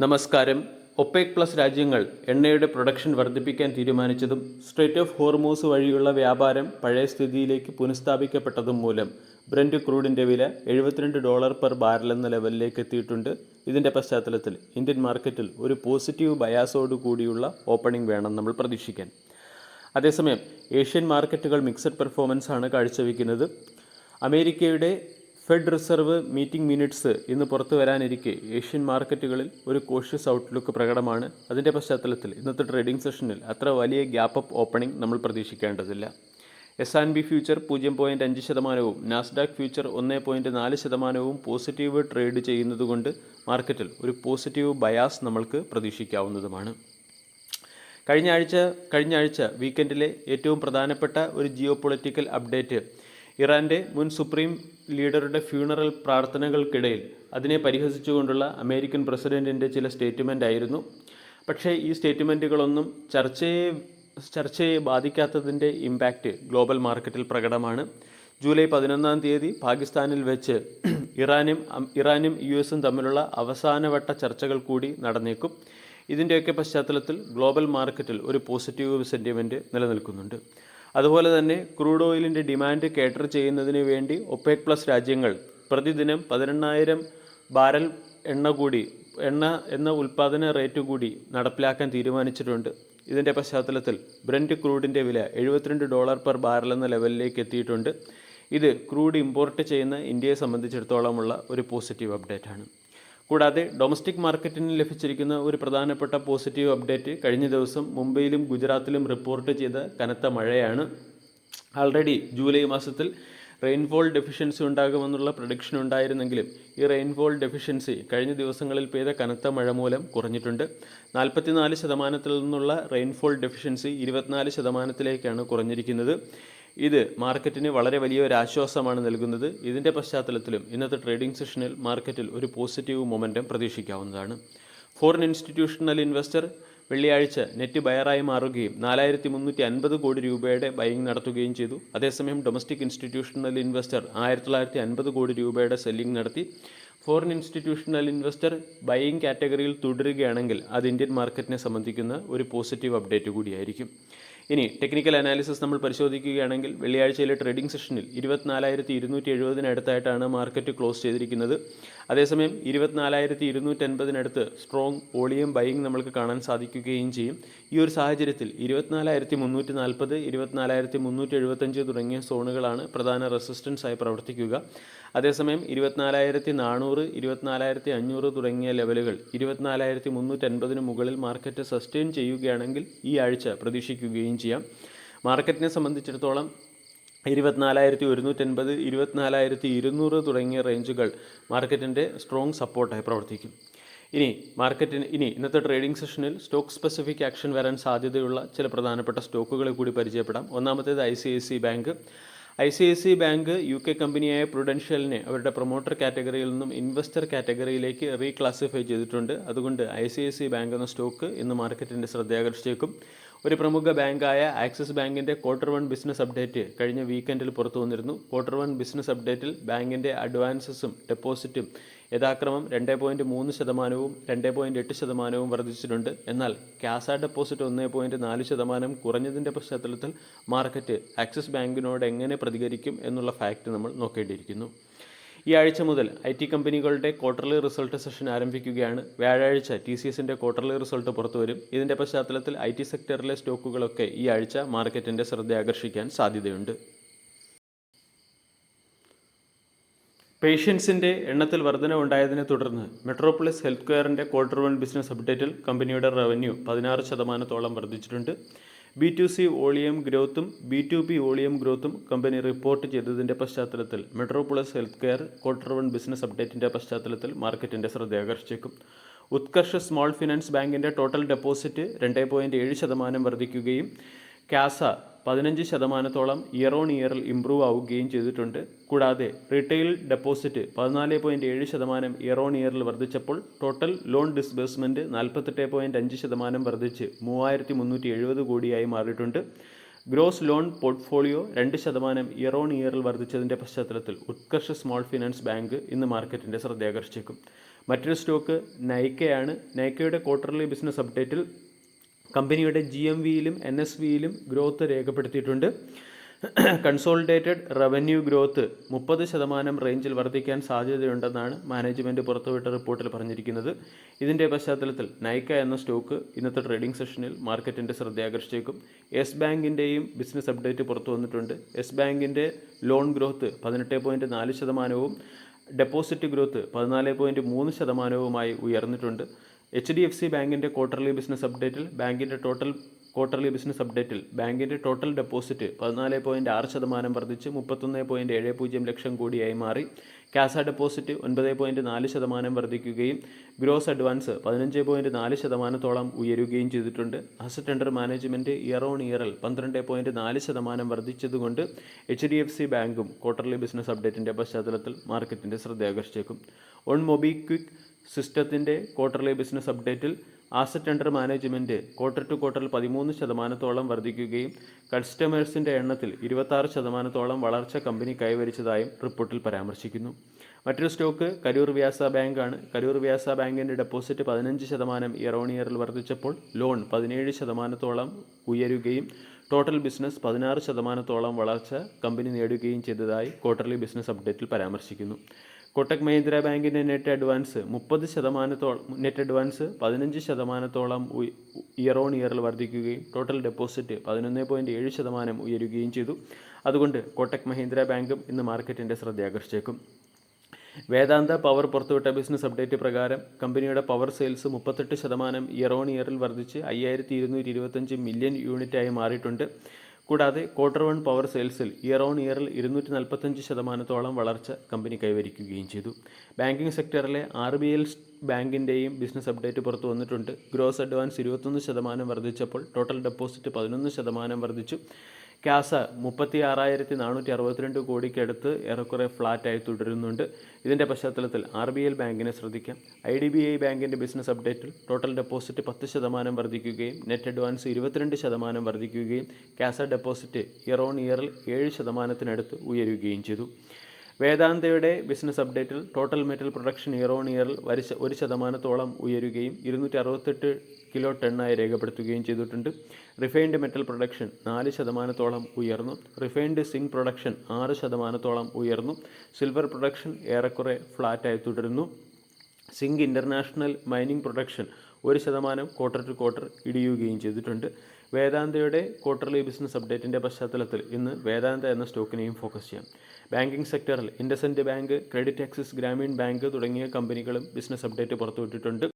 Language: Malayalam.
നമസ്കാരം. ഒപെക് പ്ലസ് രാജ്യങ്ങൾ എണ്ണയുടെ പ്രൊഡക്ഷൻ വർദ്ധിപ്പിക്കാൻ തീരുമാനിച്ചതും സ്ട്രെയിറ്റ് ഓഫ് ഹോർമൂസ് വഴിയുള്ള വ്യാപാരം പഴയ സ്ഥിതിയിലേക്ക് പുനഃസ്ഥാപിക്കപ്പെട്ടതും മൂലം ബ്രന്റ് ക്രൂഡിൻ്റെ വില $72 പെർ ബാരൽ എന്ന ലെവലിലേക്ക് എത്തിയിട്ടുണ്ട്. ഇതിൻ്റെ പശ്ചാത്തലത്തിൽ ഇന്ത്യൻ മാർക്കറ്റിൽ ഒരു പോസിറ്റീവ് ബയാസോടു കൂടിയുള്ള ഓപ്പണിംഗ് വേണം നമ്മൾ പ്രതീക്ഷിക്കാൻ. അതേസമയം ഏഷ്യൻ മാർക്കറ്റുകൾ മിക്സഡ് പെർഫോമൻസ് ആണ് കാഴ്ചവെക്കുന്നത്. അമേരിക്കയുടെ ഫെഡ് റിസർവ് മീറ്റിംഗ് മിനിറ്റ്സ് ഇന്ന് പുറത്തു വരാനിരിക്കെ ഏഷ്യൻ മാർക്കറ്റുകളിൽ ഒരു കോഷ്യസ് ഔട്ട്ലുക്ക് പ്രകടമാണ്. അതിൻ്റെ പശ്ചാത്തലത്തിൽ ഇന്നത്തെ ട്രേഡിംഗ് സെഷനിൽ അത്ര വലിയ ഗ്യാപ്പ് അപ്പ് ഓപ്പണിംഗ് നമ്മൾ പ്രതീക്ഷിക്കേണ്ടതില്ല. S&P future 0.5%, Nasdaq future 1.4% positive trade ചെയ്യുന്നതുകൊണ്ട് മാർക്കറ്റിൽ ഒരു പോസിറ്റീവ് ബയാസ് നമ്മൾക്ക് പ്രതീക്ഷിക്കാവുന്നതുമാണ്. കഴിഞ്ഞ ആഴ്ച വീക്കെൻഡിലെ ഏറ്റവും പ്രധാനപ്പെട്ട ഒരു ജിയോ പൊളിറ്റിക്കൽ അപ്ഡേറ്റ് ഇറാൻ്റെ മുൻ സുപ്രീം ലീഡറുടെ ഫ്യൂണറൽ പ്രാർത്ഥനകൾക്കിടയിൽ അതിനെ പരിഹസിച്ചുകൊണ്ടുള്ള അമേരിക്കൻ പ്രസിഡൻറ്റിൻ്റെ ചില സ്റ്റേറ്റ്മെൻ്റ് ആയിരുന്നു. പക്ഷേ ഈ സ്റ്റേറ്റ്മെൻറ്റുകളൊന്നും ചർച്ചയെ ബാധിക്കാത്തതിൻ്റെ ഇമ്പാക്റ്റ് ഗ്ലോബൽ മാർക്കറ്റിൽ പ്രകടമാണ്. ജൂലൈ 11 പാകിസ്ഥാനിൽ വെച്ച് ഇറാനും US തമ്മിലുള്ള അവസാനവട്ട ചർച്ചകൾ കൂടി നടന്നേക്കും. ഇതിൻ്റെയൊക്കെ പശ്ചാത്തലത്തിൽ ഗ്ലോബൽ മാർക്കറ്റിൽ ഒരു പോസിറ്റീവ് സെൻറ്റിമെൻറ്റ് നിലനിൽക്കുന്നുണ്ട്. അതുപോലെ തന്നെ ക്രൂഡ് ഓയിലിൻ്റെ ഡിമാൻഡ് കേറ്റർ ചെയ്യുന്നതിന് വേണ്ടി ഒപെക് പ്ലസ് രാജ്യങ്ങൾ പ്രതിദിനം 18,000 ബാരൽ എണ്ണ എന്ന ഉൽപ്പാദന റേറ്റ് കൂടി നടപ്പിലാക്കാൻ തീരുമാനിച്ചിട്ടുണ്ട്. ഇതിൻ്റെ പശ്ചാത്തലത്തിൽ ബ്രന്റ് ക്രൂഡിൻ്റെ വില $72 പെർ ബാരൽ എന്ന ലെവലിലേക്ക് എത്തിയിട്ടുണ്ട്. ഇത് ക്രൂഡ് ഇമ്പോർട്ട് ചെയ്യുന്ന ഇന്ത്യയെ സംബന്ധിച്ചിടത്തോളമുള്ള ഒരു പോസിറ്റീവ് അപ്ഡേറ്റ് ആണ്. കൂടാതെ ഡൊമസ്റ്റിക് മാർക്കറ്റിന് ലഭിച്ചിരിക്കുന്ന ഒരു പ്രധാനപ്പെട്ട പോസിറ്റീവ് അപ്ഡേറ്റ് കഴിഞ്ഞ ദിവസം മുംബൈയിലും ഗുജറാത്തിലും റിപ്പോർട്ട് ചെയ്ത കനത്ത മഴയാണ്. ആൾറെഡി ജൂലൈ മാസത്തിൽ റെയിൻഫോൾ ഡെഫിഷ്യൻസി ഉണ്ടാകുമെന്നുള്ള പ്രഡിക്ഷൻ ഉണ്ടായിരുന്നെങ്കിലും ഈ റെയിൻഫോൾ ഡെഫിഷ്യൻസി കഴിഞ്ഞ ദിവസങ്ങളിൽ പെയ്ത കനത്ത മഴ മൂലം കുറഞ്ഞിട്ടുണ്ട്. 44% നിന്നുള്ള റെയിൻഫോൾ ഡെഫിഷ്യൻസി 24%ലേക്കാണ് കുറഞ്ഞിരിക്കുന്നത്. ഇത് മാർക്കറ്റിന് വളരെ വലിയൊരു ആശ്വാസമാണ് നൽകുന്നത്. ഇതിൻ്റെ പശ്ചാത്തലത്തിലും ഇന്നത്തെ ട്രേഡിംഗ് സെഷനിൽ മാർക്കറ്റിൽ ഒരു പോസിറ്റീവ് മൊമെൻറ്റം പ്രതീക്ഷിക്കാവുന്നതാണ്. ഫോറിൻ ഇൻസ്റ്റിറ്റ്യൂഷണൽ ഇൻവെസ്റ്റർ വെള്ളിയാഴ്ച നെറ്റ് ബയറായി മാറുകയും 4,350 കോടി രൂപയുടെ ബൈയിങ് നടത്തുകയും ചെയ്തു. അതേസമയം ഡൊമസ്റ്റിക് ഇൻസ്റ്റിറ്റ്യൂഷണൽ ഇൻവെസ്റ്റർ 1,950 കോടി രൂപയുടെ സെല്ലിംഗ് നടത്തി. ഫോറിൻ ഇൻസ്റ്റിറ്റ്യൂഷണൽ ഇൻവെസ്റ്റർ ബൈയിങ് കാറ്റഗറിയിൽ തുടരുകയാണെങ്കിൽ അത് ഇന്ത്യൻ മാർക്കറ്റിനെ സംബന്ധിക്കുന്ന ഒരു പോസിറ്റീവ് അപ്ഡേറ്റ് കൂടിയായിരിക്കും. ഇനി ടെക്നിക്കൽ അനാലിസിസ് നമ്മൾ പരിശോധിക്കുകയാണെങ്കിൽ വെള്ളിയാഴ്ചയിലെ ട്രേഡിംഗ് സെഷനിൽ 24,270 മാർക്കറ്റ് ക്ലോസ് ചെയ്തിരിക്കുന്നത്. അതേസമയം 24,280 സ്ട്രോങ് വോളിയം ബൈയിങ് നമ്മൾക്ക് കാണാൻ സാധിക്കുകയും ചെയ്യും. ഈ ഒരു സാഹചര്യത്തിൽ 24,340, 24,375 തുടങ്ങിയ സോണുകളാണ് പ്രധാന റെസിസ്റ്റൻസ് ആയി പ്രവർത്തിക്കുക. അതേസമയം 24,400, 24,500 തുടങ്ങിയ ലെവലുകൾ 24,380 മുകളിൽ മാർക്കറ്റ് സസ്റ്റെയിൻ ചെയ്യുകയാണെങ്കിൽ ഈ ആഴ്ച പ്രതീക്ഷിക്കുകയും ചെയ്യാം. മാർക്കറ്റിനെ സംബന്ധിച്ചിടത്തോളം 24,180, 24,200 തുടങ്ങിയ റേഞ്ചുകൾ മാർക്കറ്റിൻ്റെ സ്ട്രോങ് സപ്പോർട്ടായി പ്രവർത്തിക്കും. ഇന്നത്തെ ട്രേഡിംഗ് സെഷനിൽ സ്റ്റോക്ക് സ്പെസിഫിക് ആക്ഷൻ വരാൻ സാധ്യതയുള്ള ചില പ്രധാനപ്പെട്ട സ്റ്റോക്കുകളെ കൂടി പരിചയപ്പെടാം. ഒന്നാമത്തേത് ICICI bank. ICICI bank UK കമ്പനിയായ പ്രുഡൻഷ്യലിനെ അവരുടെ പ്രൊമോട്ടർ കാറ്റഗറിയിൽ നിന്നും ഇൻവെസ്റ്റർ കാറ്റഗറിയിലേക്ക് റീക്ലാസിഫൈ ചെയ്തിട്ടുണ്ട്. അതുകൊണ്ട് ICICI ബാങ്ക് എന്ന സ്റ്റോക്ക് ഇന്ന് മാർക്കറ്റിൻ്റെ ശ്രദ്ധയാകർഷിച്ചേക്കും. ഒരു പ്രമുഖ ബാങ്കായ ആക്സിസ് ബാങ്കിൻ്റെ Q1 ബിസിനസ് അപ്ഡേറ്റ് കഴിഞ്ഞ വീക്കെൻഡിൽ പുറത്തു വന്നിരുന്നു. Q1 ബിസിനസ് അപ്ഡേറ്റിൽ ബാങ്കിൻ്റെ അഡ്വാൻസസും ഡെപ്പോസിറ്റും യഥാക്രമം 2.3%, 2.8% വർദ്ധിച്ചിട്ടുണ്ട്. എന്നാൽ ക്യാഷ ഡെപ്പോസിറ്റ് 1.4% കുറഞ്ഞതിൻ്റെ പശ്ചാത്തലത്തിൽ മാർക്കറ്റ് ആക്സിസ് ബാങ്കിനോട് എങ്ങനെ പ്രതികരിക്കും എന്നുള്ള ഫാക്റ്റ് നമ്മൾ നോക്കേണ്ടിയിരിക്കുന്നു. ഈ ആഴ്ച മുതൽ IT കമ്പനികളുടെ ക്വാർട്ടർലി റിസൾട്ട് സെഷൻ ആരംഭിക്കുകയാണ്. വ്യാഴാഴ്ച TCSൻ്റെ ക്വാർട്ടർലി റിസൾട്ട് പുറത്തുവരും. ഇതിൻ്റെ പശ്ചാത്തലത്തിൽ IT സെക്ടറിലെ സ്റ്റോക്കുകളൊക്കെ ഈ ആഴ്ച മാർക്കറ്റിൻ്റെ ശ്രദ്ധ ആകർഷിക്കാൻ സാധ്യതയുണ്ട്. പേഷ്യൻസിൻ്റെ എണ്ണത്തിൽ വർധനവുണ്ടായതിനെ തുടർന്ന് മെട്രോപോളിസ് ഹെൽത്ത് കെയറിൻ്റെ Q1 ബിസിനസ് അപ്ഡേറ്റിൽ കമ്പനിയുടെ റവന്യൂ 16% വർദ്ധിച്ചിട്ടുണ്ട്. B2C വോളിയം ഗ്രോത്തും B2B വോളിയം ഗ്രോത്തും കമ്പനി റിപ്പോർട്ട് ചെയ്തതിൻ്റെ പശ്ചാത്തലത്തിൽ metropolis health care Q1 business അപ്ഡേറ്റിൻ്റെ പശ്ചാത്തലത്തിൽ മാർക്കറ്റിൻ്റെ ശ്രദ്ധയാകർഷിച്ചേക്കും. ഉത്കർഷ് സ്മോൾ ഫിനാൻസ് ബാങ്കിൻ്റെ ടോട്ടൽ ഡെപ്പോസിറ്റ് 2.7% വർദ്ധിക്കുകയും ക്യാസ 15% ഇയർ ഓൺ ഇയറിൽ ഇംപ്രൂവ് ആവുകയും ചെയ്തിട്ടുണ്ട്. കൂടാതെ റീറ്റെയിൽ ഡെപ്പോസിറ്റ് 14.7% ഇയർ ഓൺ ഇയറിൽ വർദ്ധിച്ചപ്പോൾ ടോട്ടൽ ലോൺ ഡിസ്ബേഴ്സ്മെൻറ്റ് 48.5% വർദ്ധിച്ച് 3,370 കോടിയായി മാറിയിട്ടുണ്ട്. Gross loan portfolio 2% year on ഇയറിൽ വർദ്ധിച്ചതിൻ്റെ പശ്ചാത്തലത്തിൽ ഉത്കർഷ് സ്മോൾ ഫിനാൻസ് ബാങ്ക് ഇന്ന് മാർക്കറ്റിൻ്റെ ശ്രദ്ധയാകർഷിച്ചേക്കും. മറ്റൊരു സ്റ്റോക്ക് നൈക്കയാണ്. നൈക്കയുടെ ക്വാർട്ടർലി ബിസിനസ് അപ്ഡേറ്റിൽ കമ്പനിയുടെ GMVയിലും NSVയിലും ഗ്രോത്ത് രേഖപ്പെടുത്തിയിട്ടുണ്ട്. കൺസോളിഡേറ്റഡ് റവന്യൂ ഗ്രോത്ത് 30% റേഞ്ചിൽ വർദ്ധിക്കാൻ സാധ്യതയുണ്ടെന്നാണ് മാനേജ്മെൻറ്റ് പുറത്തുവിട്ട റിപ്പോർട്ടിൽ പറഞ്ഞിരിക്കുന്നത്. ഇതിൻ്റെ പശ്ചാത്തലത്തിൽ നൈക്ക എന്ന സ്റ്റോക്ക് ഇന്നത്തെ ട്രേഡിംഗ് സെഷനിൽ മാർക്കറ്റിൻ്റെ ശ്രദ്ധയാകർഷിച്ചേക്കും. യെസ് ബാങ്കിൻ്റെയും ബിസിനസ് അപ്ഡേറ്റ് പുറത്തു വന്നിട്ടുണ്ട്. യെസ് ബാങ്കിൻ്റെ ലോൺ ഗ്രോത്ത് 18.4%, ഡെപ്പോസിറ്റ് ഗ്രോത്ത് 14.3%-മായി ഉയർന്നിട്ടുണ്ട്. HDFC ബാങ്കിൻ്റെ ക്വാർട്ടർലി ബിസിനസ് അപ്ഡേറ്റിൽ ബാങ്കിൻ്റെ ടോട്ടൽ ഡെപ്പോസിറ്റ് 14.6% വർദ്ധിച്ച് 31.70 ലക്ഷം കോടിയായി മാറി. കാസ ഡെപ്പോസിറ്റ് 9.4% വർദ്ധിക്കുകയും ഗ്രോസ് അഡ്വാൻസ് 15.4%-ഓളം ഉയരുകയും ചെയ്തിട്ടുണ്ട്. Asset under management year on ഇയറിൽ 12.4% വർദ്ധിച്ചതുകൊണ്ട് HDFC ബാങ്കും ക്വാർട്ടർലി ബിസിനസ് അപ്ഡേറ്റിൻ്റെ പശ്ചാത്തലത്തിൽ മാർക്കറ്റിൻ്റെ ശ്രദ്ധയാകർഷിച്ചേക്കും. ഓൺ മൊബിക്വിക്ക് സിസ്റ്റത്തിൻ്റെ ക്വാർട്ടർലി ബിസിനസ് അപ്ഡേറ്റിൽ asset under management quarter to ക്വാർട്ടറിൽ 13%-ഓളം വർദ്ധിക്കുകയും കസ്റ്റമേഴ്സിൻ്റെ എണ്ണത്തിൽ 26%-ഓളം വളർച്ച കമ്പനി കൈവരിച്ചതായും റിപ്പോർട്ടിൽ പരാമർശിക്കുന്നു. മറ്റൊരു സ്റ്റോക്ക് കരൂർ വ്യാസ ബാങ്കാണ്. കരൂർ വ്യാസ ബാങ്കിൻ്റെ ഡെപ്പോസിറ്റ് 15% ഇയർ ഓൺ ഇയറിൽ വർദ്ധിച്ചപ്പോൾ ലോൺ 17%-ഓളം ഉയരുകയും ടോട്ടൽ ബിസിനസ് 16%-ഓളം വളർച്ച കമ്പനി നേടുകയും ചെയ്തതായി ക്വാർട്ടർലി ബിസിനസ് അപ്ഡേറ്റിൽ പരാമർശിക്കുന്നു. കോട്ടക് മഹീന്ദ്ര ബാങ്കിൻ്റെ നെറ്റ് അഡ്വാൻസ് 15%-ഓളം ഇയർ ഓൺ ഇയറിൽ വർദ്ധിക്കുകയും ടോട്ടൽ ഡെപ്പോസിറ്റ് 11.7% ഉയരുകയും ചെയ്തു. അതുകൊണ്ട് കോട്ടക് മഹീന്ദ്ര ബാങ്കും ഇന്ന് മാർക്കറ്റിൻ്റെ ശ്രദ്ധയാകർഷിച്ചേക്കും. വേദാന്ത പവർ പുറത്തുവിട്ട ബിസിനസ് അപ്ഡേറ്റ് പ്രകാരം കമ്പനിയുടെ പവർ സെയിൽസ് 38% ഇയർ ഓൺ ഇയറിൽ വർദ്ധിച്ച് 5225 മില്യൺ യൂണിറ്റായി മാറിയിട്ടുണ്ട്. കൂടാതെ ക്വാർട്ടർ 1 പവർ സെയിൽസിൽ ഇയർ ഓൺ ഇയറിൽ 245%-ഓളം വളർച്ച കമ്പനി കൈവരിക്കുകയും ചെയ്തു. ബാങ്കിംഗ് സെക്ടറിലെ RBL ബാങ്കിൻ്റെയും ബിസിനസ് അപ്ഡേറ്റ് പുറത്തു വന്നിട്ടുണ്ട്. ഗ്രോസ് അഡ്വാൻസ് 21% വർദ്ധിച്ചപ്പോൾ ടോട്ടൽ ഡെപ്പോസിറ്റ് 11% വർദ്ധിച്ചു. കാസ 36,462 കോടിക്കടുത്ത് ഏറെക്കുറെ ഫ്ലാറ്റായി തുടരുന്നുണ്ട്. ഇതിൻ്റെ പശ്ചാത്തലത്തിൽ RBL ബാങ്കിനെ ശ്രദ്ധിക്കാം. IDBI ബാങ്കിൻ്റെ ബിസിനസ് അപ്ഡേറ്റിൽ ടോട്ടൽ ഡെപ്പോസിറ്റ് 10% വർദ്ധിക്കുകയും നെറ്റ് അഡ്വാൻസ് 22% വർദ്ധിക്കുകയും കാസ ഡെപ്പോസിറ്റ് ഇയർ ഓൺ ഇയറിൽ 7%-അടുത്ത് ഉയരുകയും ചെയ്തു. വേദാന്തയുടെ ബിസിനസ് അപ്ഡേറ്റിൽ total metal production year on ഇയറിൽ 1%-ഓളം ഉയരുകയും 268 കിലോ ടണ്ണായി രേഖപ്പെടുത്തുകയും ചെയ്തിട്ടുണ്ട്. റിഫൈൻഡ് മെറ്റൽ പ്രൊഡക്ഷൻ 4%-ഓളം ഉയർന്നു. റിഫൈൻഡ് സിങ്ക് പ്രൊഡക്ഷൻ 6%-ഓളം ഉയർന്നു. സിൽവർ പ്രൊഡക്ഷൻ ഏറെക്കുറെ ഫ്ലാറ്റായി തുടരുന്നു. Zinc international mining production 1% quarter to quarter ഇടിയുകയും ചെയ്തിട്ടുണ്ട്. വേദാന്തയുടെ ക്വാർട്ടർലി ബിസിനസ് അപ്ഡേറ്റിൻ്റെ പശ്ചാത്തലത്തിൽ ഇന്ന് വേദാന്ത എന്ന സ്റ്റോക്കിനെയും ഫോക്കസ് ചെയ്യാം. ബാങ്കിംഗ് സെക്ടറിൽ ഇൻഡസ്ഇൻഡ് ബാങ്ക്, ക്രെഡിറ്റ് ആക്സിസ് ഗ്രാമീൺ ബാങ്ക് തുടങ്ങിയ കമ്പനികളും ബിസിനസ് അപ്ഡേറ്റ് പുറത്തുവിട്ടിട്ടുണ്ട്.